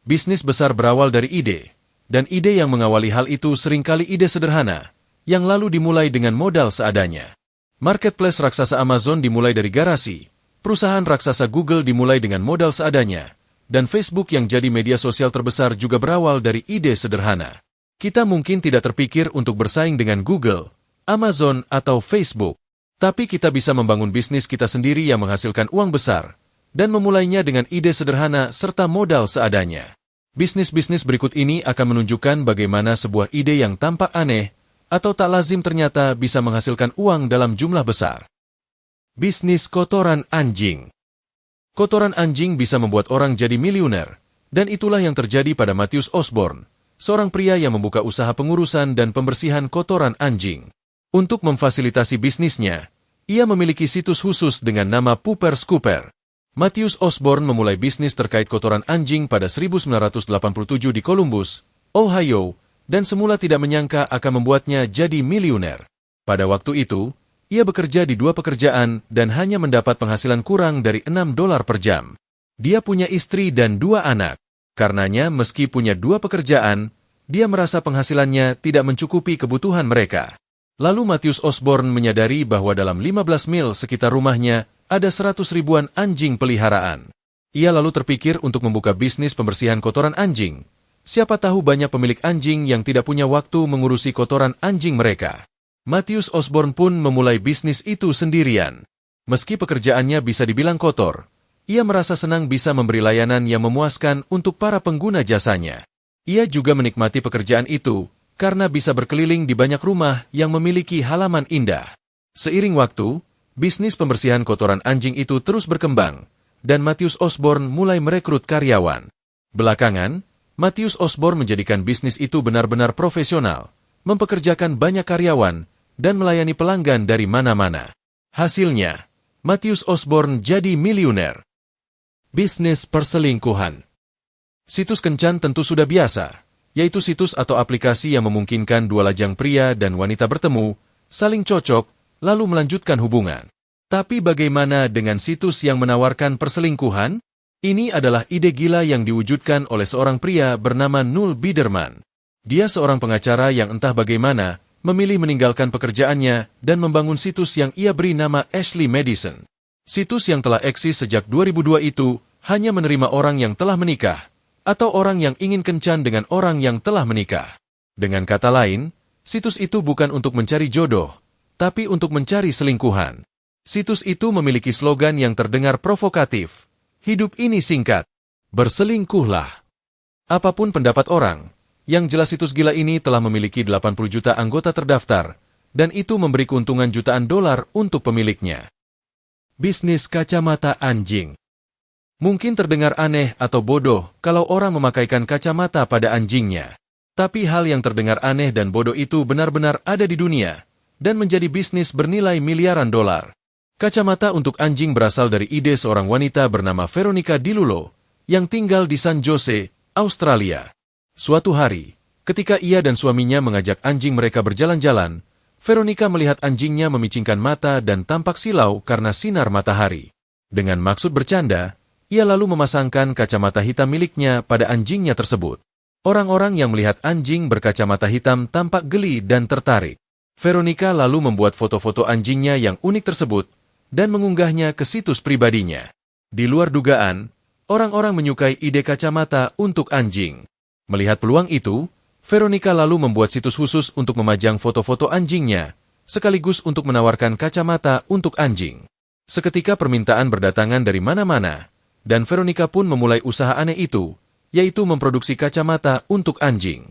Bisnis besar berawal dari ide, dan ide yang mengawali hal itu seringkali ide sederhana, yang lalu dimulai dengan modal seadanya. Marketplace raksasa Amazon dimulai dari garasi, perusahaan raksasa Google dimulai dengan modal seadanya, dan Facebook yang jadi media sosial terbesar juga berawal dari ide sederhana. Kita mungkin tidak terpikir untuk bersaing dengan Google, Amazon, atau Facebook, tapi kita bisa membangun bisnis kita sendiri yang menghasilkan uang besar, dan memulainya dengan ide sederhana serta modal seadanya. Bisnis-bisnis berikut ini akan menunjukkan bagaimana sebuah ide yang tampak aneh atau tak lazim ternyata bisa menghasilkan uang dalam jumlah besar. Bisnis kotoran anjing. Kotoran anjing bisa membuat orang jadi miliuner, dan itulah yang terjadi pada Matthews Osborne, seorang pria yang membuka usaha pengurusan dan pembersihan kotoran anjing. Untuk memfasilitasi bisnisnya, ia memiliki situs khusus dengan nama Pooper Scooper. Matthews Osborne memulai bisnis terkait kotoran anjing pada 1987 di Columbus, Ohio, dan semula tidak menyangka akan membuatnya jadi miliuner. Pada waktu itu, ia bekerja di 2 pekerjaan dan hanya mendapat penghasilan kurang dari $6 per jam. Dia punya istri dan 2 anak. Karenanya, meski punya 2 pekerjaan, dia merasa penghasilannya tidak mencukupi kebutuhan mereka. Lalu Matthews Osborne menyadari bahwa dalam 15 mil sekitar rumahnya, ada 100 ribuan anjing peliharaan. Ia lalu terpikir untuk membuka bisnis pembersihan kotoran anjing. Siapa tahu banyak pemilik anjing yang tidak punya waktu mengurusi kotoran anjing mereka. Matthews Osborne pun memulai bisnis itu sendirian. Meski pekerjaannya bisa dibilang kotor, ia merasa senang bisa memberi layanan yang memuaskan untuk para pengguna jasanya. Ia juga menikmati pekerjaan itu karena bisa berkeliling di banyak rumah yang memiliki halaman indah. Seiring waktu, bisnis pembersihan kotoran anjing itu terus berkembang, dan Matthews Osborne mulai merekrut karyawan. Belakangan, Matthews Osborne menjadikan bisnis itu benar-benar profesional, mempekerjakan banyak karyawan, dan melayani pelanggan dari mana-mana. Hasilnya, Matthews Osborne jadi miliuner. Bisnis perselingkuhan. Situs kencan tentu sudah biasa, yaitu situs atau aplikasi yang memungkinkan 2 lajang pria dan wanita bertemu, saling cocok, lalu melanjutkan hubungan. Tapi bagaimana dengan situs yang menawarkan perselingkuhan? Ini adalah ide gila yang diwujudkan oleh seorang pria bernama Null Biderman. Dia seorang pengacara yang entah bagaimana memilih meninggalkan pekerjaannya dan membangun situs yang ia beri nama Ashley Madison. Situs yang telah eksis sejak 2002 itu hanya menerima orang yang telah menikah atau orang yang ingin kencan dengan orang yang telah menikah. Dengan kata lain, situs itu bukan untuk mencari jodoh, tapi untuk mencari selingkuhan. Situs itu memiliki slogan yang terdengar provokatif. Hidup ini singkat. Berselingkuhlah. Apapun pendapat orang, yang jelas situs gila ini telah memiliki 80 juta anggota terdaftar, dan itu memberi keuntungan jutaan dolar untuk pemiliknya. Bisnis kacamata anjing. Mungkin terdengar aneh atau bodoh kalau orang memakaikan kacamata pada anjingnya. Tapi hal yang terdengar aneh dan bodoh itu benar-benar ada di dunia, dan menjadi bisnis bernilai miliaran dolar. Kacamata untuk anjing berasal dari ide seorang wanita bernama Veronica DiLullo, yang tinggal di San Jose, Australia. Suatu hari, ketika ia dan suaminya mengajak anjing mereka berjalan-jalan, Veronica melihat anjingnya memicingkan mata dan tampak silau karena sinar matahari. Dengan maksud bercanda, ia lalu memasangkan kacamata hitam miliknya pada anjingnya tersebut. Orang-orang yang melihat anjing berkacamata hitam tampak geli dan tertarik. Veronica lalu membuat foto-foto anjingnya yang unik tersebut dan mengunggahnya ke situs pribadinya. Di luar dugaan, orang-orang menyukai ide kacamata untuk anjing. Melihat peluang itu, Veronica lalu membuat situs khusus untuk memajang foto-foto anjingnya, sekaligus untuk menawarkan kacamata untuk anjing. Seketika permintaan berdatangan dari mana-mana, dan Veronica pun memulai usaha aneh itu, yaitu memproduksi kacamata untuk anjing.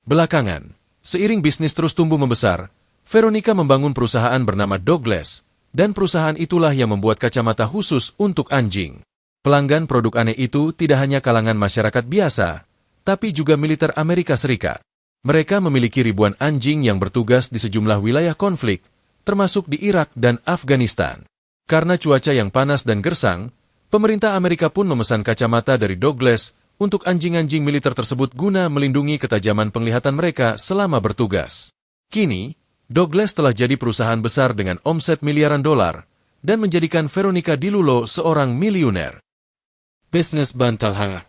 Belakangan, seiring bisnis terus tumbuh membesar, Veronica membangun perusahaan bernama Douglas, dan perusahaan itulah yang membuat kacamata khusus untuk anjing. Pelanggan produk aneh itu tidak hanya kalangan masyarakat biasa, tapi juga militer Amerika Serikat. Mereka memiliki ribuan anjing yang bertugas di sejumlah wilayah konflik, termasuk di Irak dan Afghanistan. Karena cuaca yang panas dan gersang, pemerintah Amerika pun memesan kacamata dari Douglas untuk anjing-anjing militer tersebut guna melindungi ketajaman penglihatan mereka selama bertugas. Kini, Douglas telah jadi perusahaan besar dengan omset miliaran dolar dan menjadikan Veronica DiLullo seorang miliuner. Bisnis bantal hangat.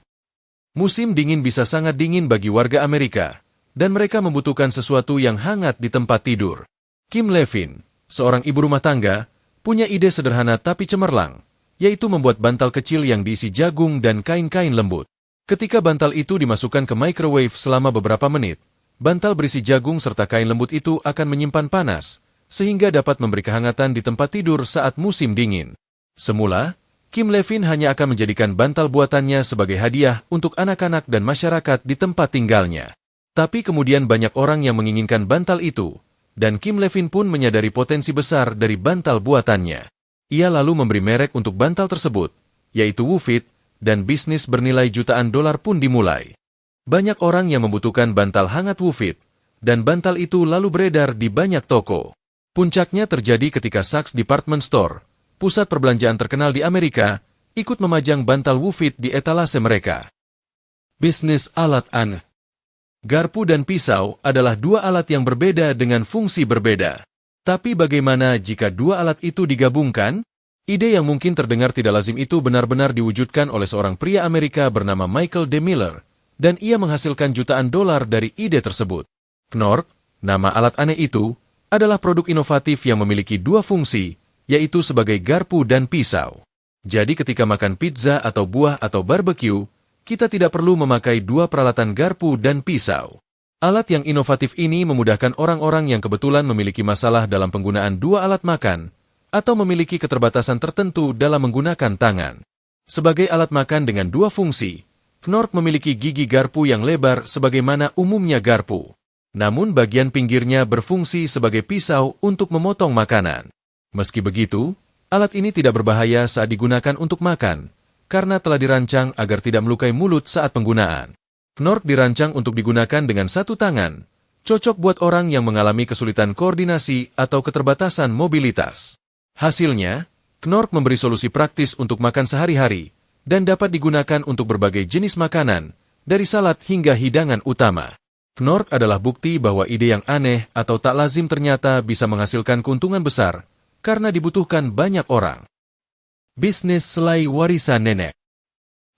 Musim dingin bisa sangat dingin bagi warga Amerika, dan mereka membutuhkan sesuatu yang hangat di tempat tidur. Kim Levine, seorang ibu rumah tangga, punya ide sederhana tapi cemerlang, yaitu membuat bantal kecil yang diisi jagung dan kain-kain lembut. Ketika bantal itu dimasukkan ke microwave selama beberapa menit, bantal berisi jagung serta kain lembut itu akan menyimpan panas, sehingga dapat memberi kehangatan di tempat tidur saat musim dingin. Semula, Kim Levine hanya akan menjadikan bantal buatannya sebagai hadiah untuk anak-anak dan masyarakat di tempat tinggalnya. Tapi kemudian banyak orang yang menginginkan bantal itu, dan Kim Levine pun menyadari potensi besar dari bantal buatannya. Ia lalu memberi merek untuk bantal tersebut, yaitu Woofit, dan bisnis bernilai jutaan dolar pun dimulai. Banyak orang yang membutuhkan bantal hangat Woofit, dan bantal itu lalu beredar di banyak toko. Puncaknya terjadi ketika Saks Department Store, pusat perbelanjaan terkenal di Amerika, ikut memajang bantal Woofit di etalase mereka. Bisnis alat aneh. Garpu dan pisau adalah dua alat yang berbeda dengan fungsi berbeda. Tapi bagaimana jika dua alat itu digabungkan? Ide yang mungkin terdengar tidak lazim itu benar-benar diwujudkan oleh seorang pria Amerika bernama Michael D. Miller, dan ia menghasilkan jutaan dolar dari ide tersebut. Knorr, nama alat aneh itu, adalah produk inovatif yang memiliki dua fungsi, yaitu sebagai garpu dan pisau. Jadi ketika makan pizza atau buah atau barbecue, kita tidak perlu memakai dua peralatan garpu dan pisau. Alat yang inovatif ini memudahkan orang-orang yang kebetulan memiliki masalah dalam penggunaan dua alat makan, atau memiliki keterbatasan tertentu dalam menggunakan tangan. Sebagai alat makan dengan dua fungsi, Knorr memiliki gigi garpu yang lebar sebagaimana umumnya garpu. Namun bagian pinggirnya berfungsi sebagai pisau untuk memotong makanan. Meski begitu, alat ini tidak berbahaya saat digunakan untuk makan, karena telah dirancang agar tidak melukai mulut saat penggunaan. Knorr dirancang untuk digunakan dengan satu tangan, cocok buat orang yang mengalami kesulitan koordinasi atau keterbatasan mobilitas. Hasilnya, Knorr memberi solusi praktis untuk makan sehari-hari, dan dapat digunakan untuk berbagai jenis makanan, dari salad hingga hidangan utama. Knorr adalah bukti bahwa ide yang aneh atau tak lazim ternyata bisa menghasilkan keuntungan besar, karena dibutuhkan banyak orang. Bisnis selai warisan nenek.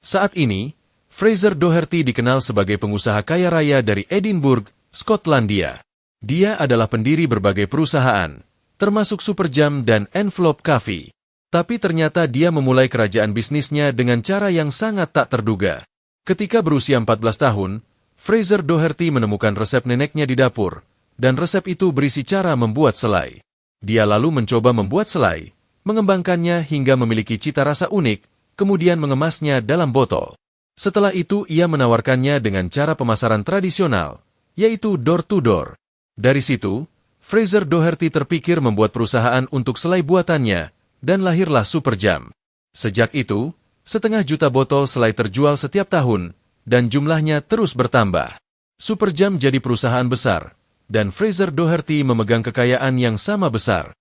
Saat ini, Fraser Doherty dikenal sebagai pengusaha kaya raya dari Edinburgh, Skotlandia. Dia adalah pendiri berbagai perusahaan, termasuk Superjam dan Envelope Coffee. Tapi ternyata dia memulai kerajaan bisnisnya dengan cara yang sangat tak terduga. Ketika berusia 14 tahun, Fraser Doherty menemukan resep neneknya di dapur, dan resep itu berisi cara membuat selai. Dia lalu mencoba membuat selai, mengembangkannya hingga memiliki cita rasa unik, kemudian mengemasnya dalam botol. Setelah itu ia menawarkannya dengan cara pemasaran tradisional, yaitu door-to-door. Dari situ, Fraser Doherty terpikir membuat perusahaan untuk selai buatannya, dan lahirlah Superjam. Sejak itu, 500 juta botol selai terjual setiap tahun, dan jumlahnya terus bertambah. Superjam jadi perusahaan besar, dan Fraser Doherty memegang kekayaan yang sama besar.